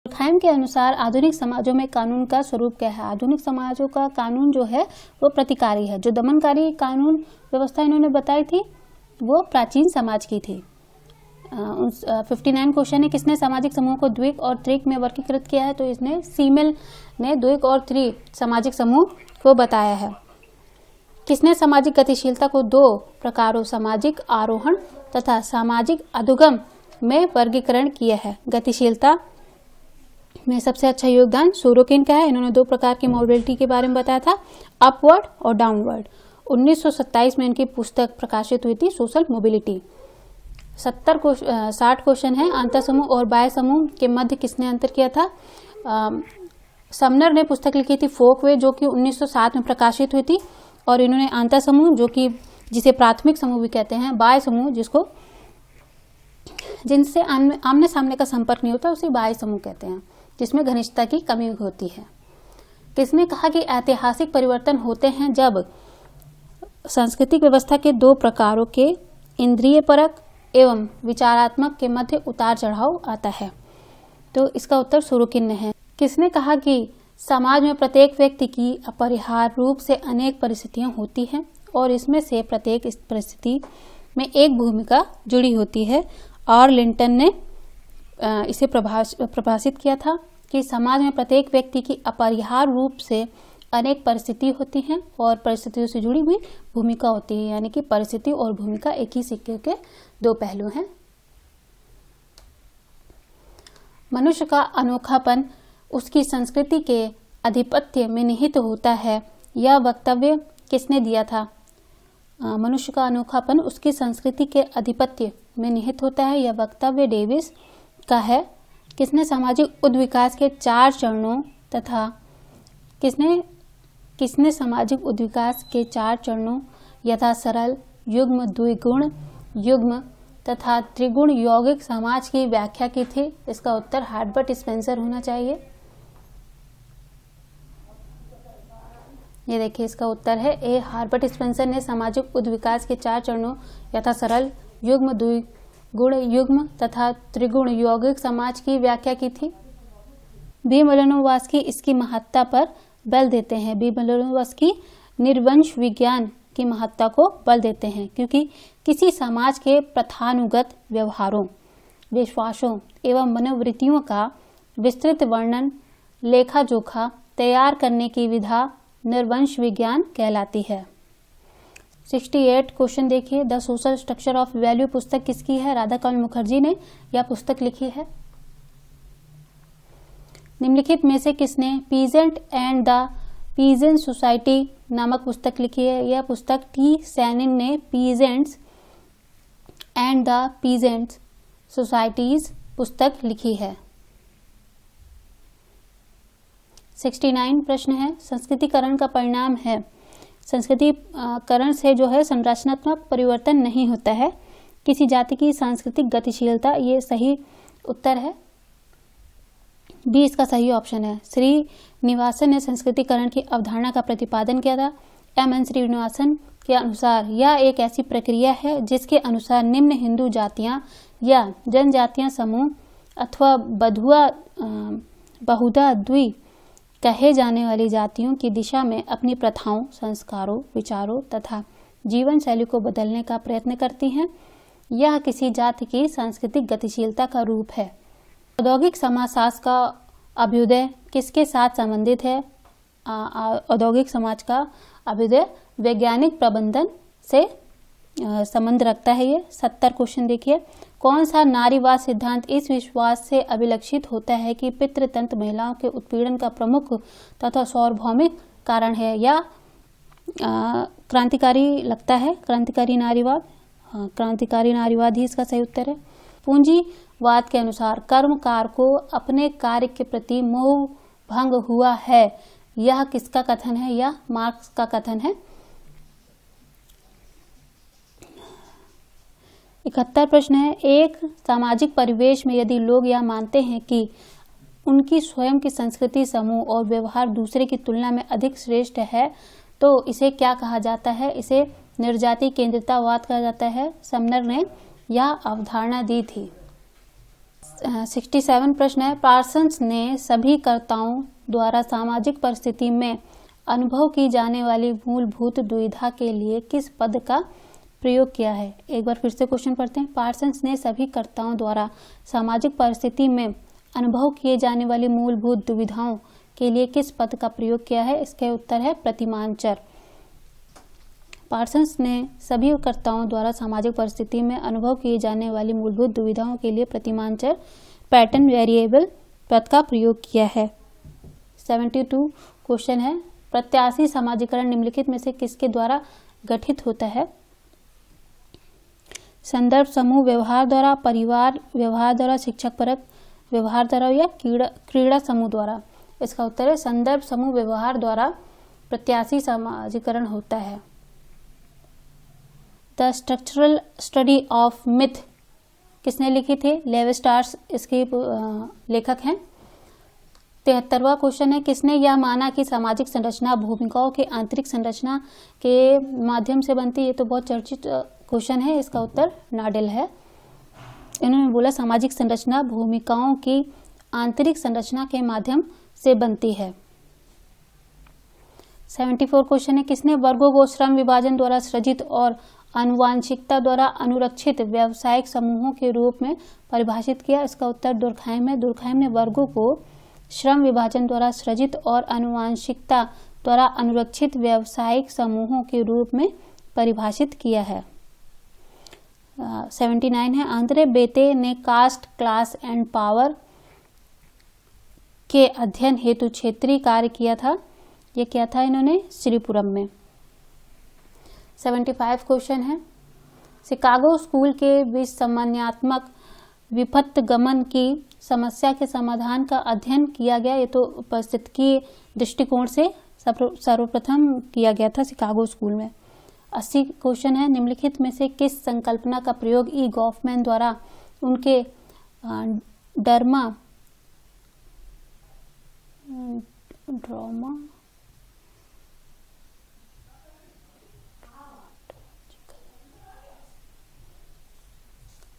दुर्कheim के अनुसार आधुनिक समाजों में कानून का स्वरूप क्या है? आधुनिक समाजों का कानून जो है वो प्रतिकारी है। जो दमनकारी कानून व्यवस्था इन्होंने बताई थी वो प्राचीन समाज की थी। 59 क्वेश्चन है, किसने सामाजिक समूह को द्विक और त्रिक में वर्गीकृत किया है? तो इसने सीमेल ने द्विक और त्रिक सामाजिक समूह को बताया है। किसने सामाजिक गतिशीलता को दो प्रकारों सामाजिक आरोहण तथा सामाजिक अधोगम में वर्गीकरण किया है? गतिशीलता में सबसे अच्छा योगदान सोरोकिन का है। इन्होंने दो प्रकार की मोबिलिटी के बारे में बताया था, अपवर्ड और डाउनवर्ड। 1927 में इनकी पुस्तक प्रकाशित हुई थी, सोशल मोबिलिटी। 60 क्वेश्चन है, आंतर समूह और बाह्य समूह के मध्य किसने अंतर किया था? समनर ने पुस्तक लिखी थी फोकवे, जो कि 1907 में प्रकाशित हुई थी। और इन्होंने आंतर समूह, जो कि जिसे प्राथमिक समूह भी कहते हैं, बाह्य समूह जिनसे आमने सामने का संपर्क नहीं होता, उसे बाह्य समूह कहते हैं, जिसमें घनिष्ठता की कमी होती है। किसने कहा कि ऐतिहासिक परिवर्तन होते हैं जब सांस्कृतिक व्यवस्था के दो प्रकारों के इंद्रिय परक एवं विचारात्मक के मध्य उतार चढ़ाव आता है? तो इसका उत्तर सोरोकिन ने है। किसने कहा कि समाज में प्रत्येक व्यक्ति की अपरिहार्य रूप से अनेक परिस्थितियां होती हैं और इसमें से प्रत्येक इस परिस्थिति में एक भूमिका जुड़ी होती है? और लिंटन ने इसे प्रभाषित किया था कि समाज में प्रत्येक व्यक्ति की अपरिहार्य रूप से अनेक परिस्थिति होती हैं और परिस्थितियों से जुड़ी हुई भूमिका होती है, यानी कि परिस्थिति और भूमिका एक ही सिक्के के दो पहलू हैं। मनुष्य का अनोखापन उसकी संस्कृति के आधिपत्य में निहित होता है, यह वक्तव्य किसने दिया था? मनुष्य का अनोखापन उसकी संस्कृति के आधिपत्य में निहित होता है, यह वक्तव्य डेविस का है। किसने सामाजिक उद्विकास के 4 चरणों तथा किसने सामाजिक उद्विकास के 4 चरणों यथा सरल, युग्म, द्विगुण, युग्म तथा त्रिगुण यौगिक समाज की व्याख्या की थी? इसका उत्तर हर्बर्ट स्पेंसर होना चाहिए। ये देखिए, इसका उत्तर है ए, हर्बर्ट स्पेंसर ने सामाजिक उद्विकास के 4 चरणों यथा सरल, युग्म, द्विगुण युग्म तथा त्रिगुण यौगिक समाज की व्याख्या की थी। बी मलिनोवस्की इसकी महत्ता पर बल देते हैं। बी मलिनोवस्की निर्वंश विज्ञान की महत्ता को बल देते हैं क्योंकि किसी समाज के प्रथानुगत व्यवहारों, विश्वासों एवं मनोवृत्तियों का विस्तृत वर्णन, लेखा जोखा तैयार करने की विधा निर्वंश विज्ञान कहलाती है। 68 क्वेश्चन देखिए, the social structure of value पुस्तक किसकी है? राधाकमल मुखर्जी ने यह पुस्तक लिखी है। निम्नलिखित में से किसने peasant and the peasant society नामक पुस्तक लिखी है? यह पुस्तक टी सैनिन ने peasants and the peasant societies पुस्तक लिखी है। 69 प्रश्न है, संस्कृतिकरण का परिणाम है। संस्कृतिकरण से जो है संरचनात्मक परिवर्तन नहीं होता है, किसी जाति की सांस्कृतिक गतिशीलता, ये सही उत्तर है। बी इसका सही ऑप्शन है। श्रीनिवासन ने संस्कृतिकरण की अवधारणा का प्रतिपादन किया था। एम.एन. श्रीनिवासन के अनुसार यह एक ऐसी प्रक्रिया है जिसके अनुसार निम्न हिंदू जातियां या जनजातियां समूह अथवा बहुधा द्वि कहे जाने वाली जातियों की दिशा में अपनी प्रथाओं, संस्कारों, विचारों तथा जीवन शैली को बदलने का प्रयत्न करती हैं। यह किसी जाति की सांस्कृतिक गतिशीलता का रूप है। औद्योगिक समाजशास्त्र का अभ्युदय किसके साथ संबंधित है? औद्योगिक समाज का अभ्युदय वैज्ञानिक प्रबंधन से संबंध रखता है। ये 70 क्वेश्चन देखिए, कौन सा नारीवाद सिद्धांत इस विश्वास से अभिलक्षित होता है कि पितृतंत्र महिलाओं के उत्पीड़न का प्रमुख तथा सार्वभौमिक कारण है? या क्रांतिकारी लगता है, क्रांतिकारी नारीवाद। क्रांतिकारी नारीवाद ही इसका सही उत्तर है। पूंजीवाद के अनुसार कर्मकार को अपने कार्य के प्रति मोह भंग हुआ है, यह किसका कथन है? यह मार्क्स का कथन है। 71 प्रश्न है, एक सामाजिक परिवेश में यदि लोग यह मानते हैं कि उनकी स्वयं की संस्कृति, समूह और व्यवहार दूसरे की तुलना में अधिक श्रेष्ठ है तो इसे क्या कहा जाता है? इसे निर्जाति केंद्रितावाद कहा जाता है। समनर ने यह अवधारणा दी थी। 67 प्रश्न है, पार्सन्स ने सभी कर्ताओं द्वारा सामाजिक परिस्थिति में अनुभव की जाने वाली मूलभूत दुविधा के लिए किस पद का प्रयोग किया है। एक बार फिर से क्वेश्चन पढ़ते हैं। पार्सन्स ने सभी कर्ताओं द्वारा सामाजिक परिस्थिति में अनुभव किए जाने वाली मूलभूत दुविधाओं के लिए किस पद का प्रयोग किया है। इसके उत्तर है प्रतिमानचर। पार्सन्स ने सभी कर्ताओं द्वारा सामाजिक परिस्थिति में अनुभव किए जाने वाली मूलभूत दुविधाओं के लिए प्रतिमानचर पैटर्न वेरिएबल पद का प्रयोग किया है। 72 क्वेश्चन है, प्रत्याशी समाजीकरण निम्नलिखित में से किसके द्वारा गठित होता है। संदर्भ समूह व्यवहार द्वारा, परिवार व्यवहार द्वारा, शिक्षक परक व्यवहार द्वारा या क्रीड़ा समूह द्वारा। इसका उत्तर है संदर्भ समूह व्यवहार द्वारा प्रत्याशी समाजीकरण होता है। The structural study of myth किसने लिखी थे। लेवी स्ट्रास इसके लेखक हैं। 73वां क्वेश्चन है, किसने यह माना कि सामाजिक संरचना भूमिकाओं के आंतरिक संरचना के माध्यम से बनती है। ये तो बहुत चर्चित क्वेश्चन है। इसका उत्तर नाडेल है। इन्होंने बोला सामाजिक संरचना भूमिकाओं की आंतरिक संरचना के माध्यम से बनती है। 74 क्वेश्चन है, किसने वर्गों को श्रम विभाजन द्वारा सृजित और आनुवांशिकता द्वारा अनुरक्षित व्यावसायिक समूहों के रूप में परिभाषित किया। इसका उत्तर दुर्खैम है। दुर्खैम ने वर्गों को श्रम विभाजन द्वारा सृजित और आनुवांशिकता द्वारा अनुरक्षित व्यावसायिक समूहों के रूप में परिभाषित किया है। 79 है, आंद्रे बेते ने कास्ट, क्लास एंड पावर के अध्ययन हेतु क्षेत्रीय कार्य किया था। ये क्या था इन्होंने, श्रीपुरम में। 75 क्वेश्चन है, शिकागो स्कूल के विसमन्यात्मक विपत्त गमन की समस्या के समाधान का अध्ययन किया गया। ये तो उपस्थितिकी दृष्टिकोण से सर्वप्रथम किया गया था शिकागो स्कूल में। 80 क्वेश्चन है, निम्नलिखित में से किस संकल्पना का प्रयोग ई गॉफमैन द्वारा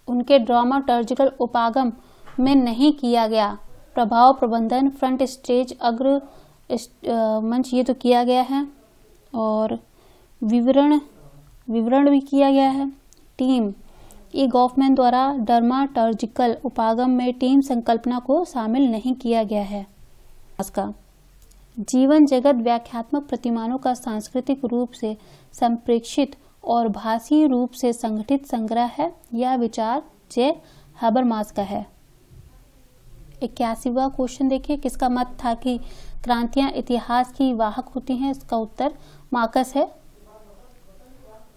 उनके ड्रामाटर्जिकल उपागम में नहीं किया गया। प्रभाव प्रबंधन, फ्रंट स्टेज, अग्र मंच, ये तो किया गया है। और विवरण भी किया गया है। टीम, ई गॉफमैन द्वारा ड्रामाटर्जिकल उपागम में टीम संकल्पना को शामिल नहीं किया गया है। इसका जीवन जगत व्याख्यात्मक प्रतिमानों का सांस्कृतिक रूप से संप्रेक्षित और भाषी रूप से संगठित संग्रह है। यह विचार जे हाबरमास का है। 81वां क्वेश्चन देखिए, किसका मत था कि क्रांतियां इतिहास की वाहक होती हैं। इसका उत्तर मार्कस है।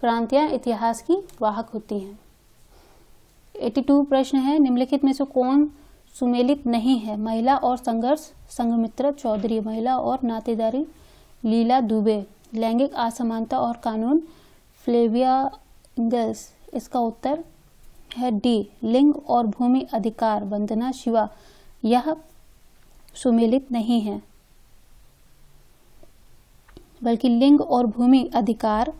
क्रांतियां इतिहास की वाहक होती हैं। 82 प्रश्न है, निम्नलिखित में से कौन सुमेलित नहीं है। महिला और संघर्ष, संघमित्रा चौधरी। महिला और नातेदारी, लीला दुबे। लैंगिक असमानता और कानून, फ्लेविया इंगल्स। इसका उत्तर है डी, लिंग और भूमि अधिकार, वंदना शिवा। यह सुमेलित नहीं है, बल्कि लिंग और भूमि अधिकार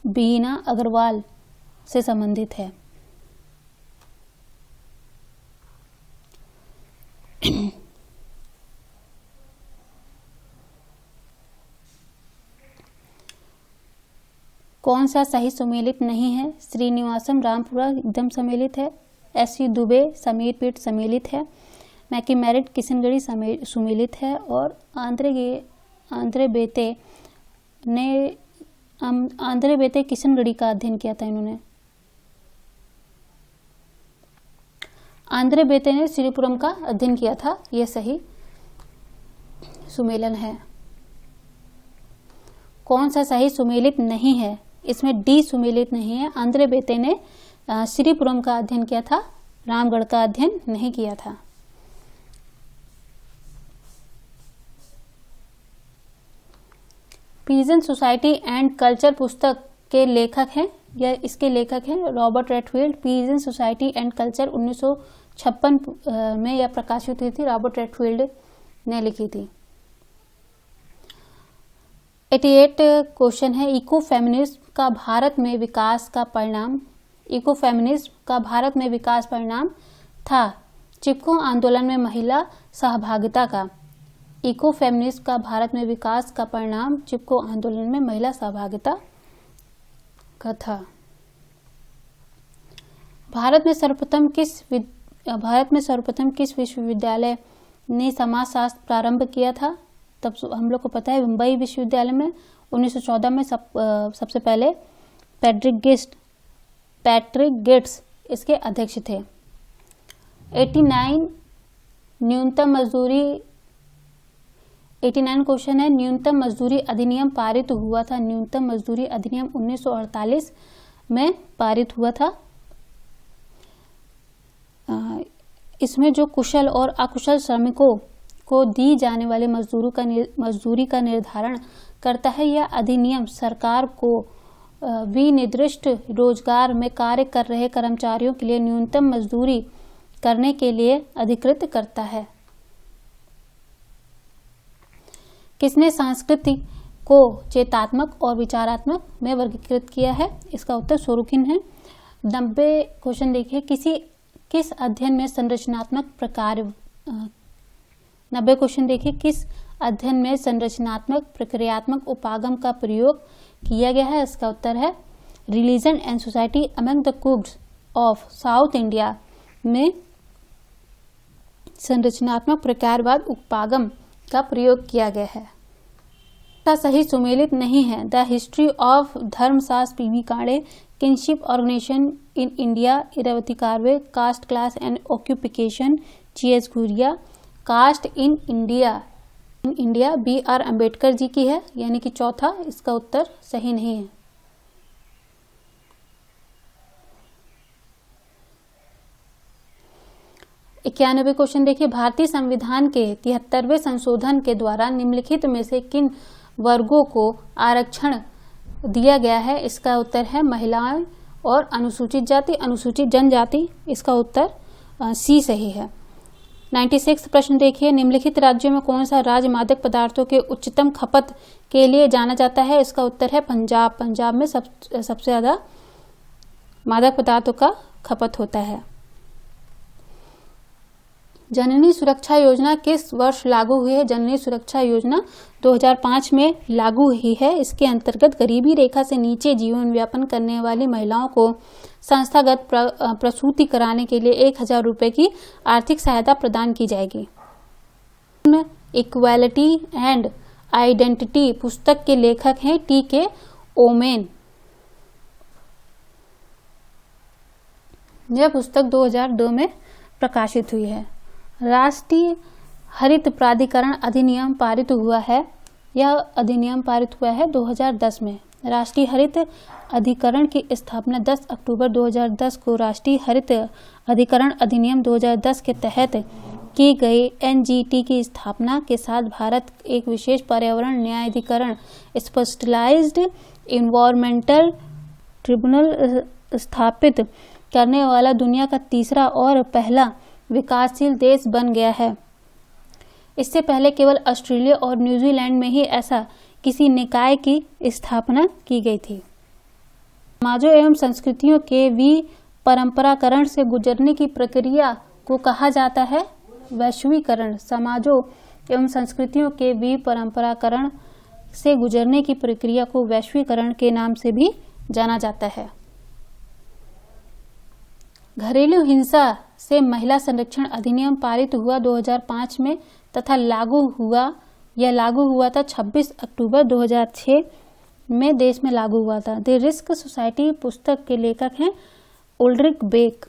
बीना अग्रवाल से संबंधित है। कौन सा सही सुमेलित नहीं है। श्रीनिवासम रामपुरा एकदम सम्मिलित है। एस.सी. दुबे, समीर पीठ सम्मिलित है। मैकी मैरिट किशनगढ़ी सुमेलित है। और आंद्रे बेते किशनगढ़ी का अध्ययन किया था इन्होंने। आंद्रे बेते ने श्रीपुरम का अध्ययन किया था। यह सही सुमेलन है। कौन सा सही सुमेलित नहीं है। इसमें डी सुमेलित नहीं है। आंद्रे बेते ने श्रीपुरम का अध्ययन किया था, रामगढ़ का अध्ययन नहीं किया था। पीजन सोसाइटी एंड कल्चर पुस्तक के लेखक हैं, या इसके लेखक हैं Robert Redfield. Peasant society and culture 1956 में यह प्रकाशित हुई थी। रॉबर्ट रेडफील्ड ने लिखी थी। 88 क्वेश्चन है, इको फेमिनिज्म का भारत में विकास का परिणाम। इको फेमिनिज्म का भारत में विकास परिणाम था चिपको आंदोलन में महिला सहभागिता का। इको फेमिनिस्ट का भारत में विकास का परिणाम चिपको आंदोलन में महिला सहभागिता का था। भारत में सर्वप्रथम किस विश्वविद्यालय ने समाजशास्त्र प्रारंभ किया था? तब हम लोग को पता है मुंबई विश्वविद्यालय में 1914 में सबसे पहले पैट्रिक गेट्स इसके अध्यक्ष थे। 89 क्वेश्चन है, न्यूनतम मजदूरी अधिनियम पारित हुआ था। न्यूनतम मजदूरी अधिनियम 1948 में पारित हुआ था। इसमें जो कुशल और अकुशल श्रमिकों को दी जाने वाली मजदूरी का निर्धारण करता है। यह अधिनियम सरकार को विनिर्दिष्ट रोजगार में कार्य कर रहे कर्मचारियों के लिए न्यूनतम मजदूरी करने के लिए अधिकृत करता है। किसने संस्कृति को चेतात्मक और विचारात्मक में वर्गीकृत किया है? इसका उत्तर सोरुखिन है। 90 क्वेश्चन देखिए, किस अध्ययन में संरचनात्मक प्रक्रियात्मक उपागम का प्रयोग किया गया है? इसका उत्तर है religion and society among the कुक्स of south India में संरचनात्मक प्रकारवाद उपागम का प्रयोग किया गया है। सही सुमेलित नहीं है। The history of Dharmashastra P V Kane, kinship organisation in India Irawati Karve, caste class and occupation G S Ghurye, caste in India B R Ambedkar ji की है, यानी कि चौथा इसका उत्तर सही नहीं है। इक्यानवे क्वेश्चन देखिए, भारतीय संविधान के 73वें संशोधन के द्वारा निम्नलिखित में से किन वर्गों को आरक्षण दिया गया है? इसका उत्तर है महिलाएं और अनुसूचित जाति, अनुसूचित जनजाति। इसका उत्तर सी सही है। 96 प्रश्न देखिए, निम्नलिखित राज्यों में कौन सा राज्य मादक पदार्थों के उच्चतम खपत के लिए जाना जाता है? इसका उत्तर है पंजाब। पंजाब में सबसे ज्यादा मादक पदार्थों का खपत होता है। जननी सुरक्षा योजना किस वर्ष लागू हुई है? जननी सुरक्षा योजना 2005 में लागू हुई है। इसके अंतर्गत गरीबी रेखा से नीचे जीवन यापन करने वाली महिलाओं को संस्थागत प्रसूति कराने के लिए 1000 रुपए की आर्थिक सहायता प्रदान की जाएगी। इक्वालिटी एंड आइडेंटिटी पुस्तक के लेखक हैं टी.के. ओमेन। यह पुस्तक 2002 में प्रकाशित हुई है। राष्ट्रीय हरित प्राधिकरण अधिनियम पारित हुआ है। यह अधिनियम पारित हुआ है 2010 में। राष्ट्रीय हरित अधिकरण की स्थापना 10 अक्टूबर 2010 को राष्ट्रीय हरित अधिकरण अधिनियम 2010 के तहत की गई एनजीटी की स्थापना के साथ भारत एक विशेष पर्यावरण न्यायाधिकरण स्पेशलाइज्ड इन्वायरमेंटल ट्रिब्यूनल स्थापित करने वाला दुनिया का तीसरा और पहला विकासशील देश बन गया है। इससे पहले केवल ऑस्ट्रेलिया और न्यूजीलैंड में ही ऐसा किसी निकाय की स्थापना की गई थी। समाजों एवं संस्कृतियों के विपरंपराकरण से गुजरने की प्रक्रिया को कहा जाता है वैश्वीकरण। समाजों एवं संस्कृतियों के विपरंपराकरण से गुजरने की प्रक्रिया को वैश्वीकरण के नाम से भी जाना जाता है। घरेलू हिंसा से महिला संरक्षण अधिनियम पारित हुआ 2005 में तथा लागू हुआ था 26 अक्टूबर 2006 में देश में लागू हुआ था। द रिस्क सोसाइटी पुस्तक के लेखक हैं उल्ड्रिक बेक।